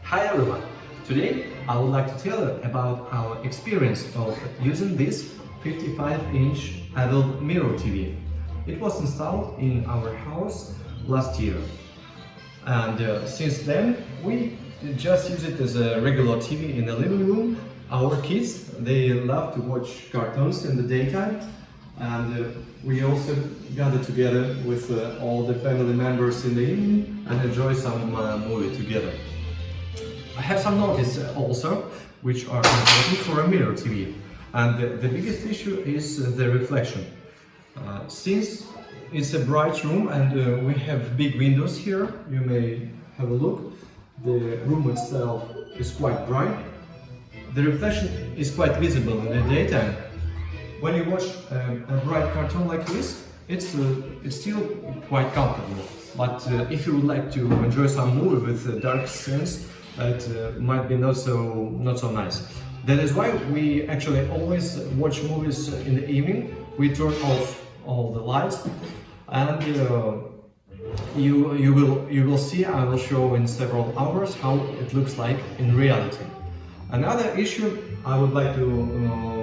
Hi everyone! Today I would like to tell you about our experience of using this 55-inch AVEL mirror TV. It was installed in our house last year, and since then we just use it as a regular TV in the living room. Our kids, they love to watch cartoons in the daytime, and we also gather together with all the family members in the evening and enjoy some movie together. I have some notice also, which are important for a mirror TV, and the biggest issue is the reflection. Since it's a bright room and we have big windows here, you may have a look. The room itself is quite bright. The reflection is quite visible in the daytime. When you watch a bright cartoon like this, it's still quite comfortable. But if you would like to enjoy some movie with dark scenes, it might be not so nice. That is why we actually always watch movies in the evening. We turn off all the lights, and you will see. I will show in several hours how it looks like in reality. Another issue I would like to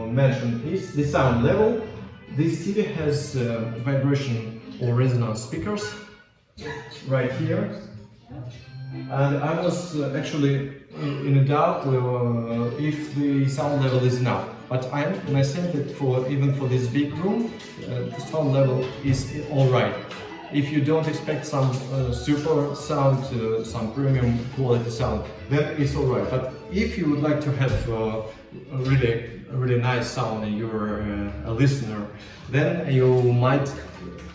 mention is the sound level. This TV has vibration or resonance speakers right here. And I was actually in a doubt if the sound level is enough. But I said that even for this big room, the sound level is alright. If you don't expect some super sound, some premium quality sound, then it's alright. But if you would like to have a really nice sound and you're a listener, then you might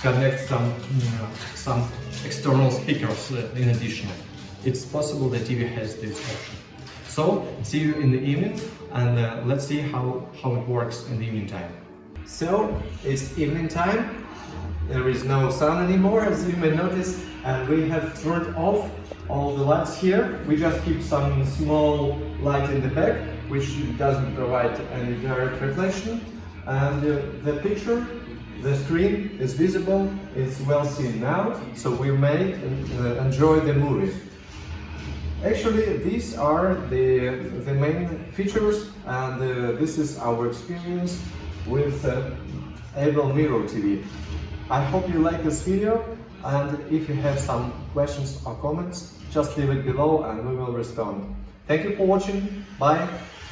connect some external speakers in addition. It's possible the TV has this option. So, see you in the evening, and let's see how it works in the evening time. So, it's evening time. There is no sun anymore, as you may notice, and we have turned off all the lights here. We just keep some small light in the back, which doesn't provide any direct reflection. And the picture, the screen is visible, it's well seen now, so we may enjoy the movie. Actually, these are the main features, and this is our experience with AVEL Mirror TV. I hope you like this video, and if you have some questions or comments, just leave it below and we will respond. Thank you for watching, bye!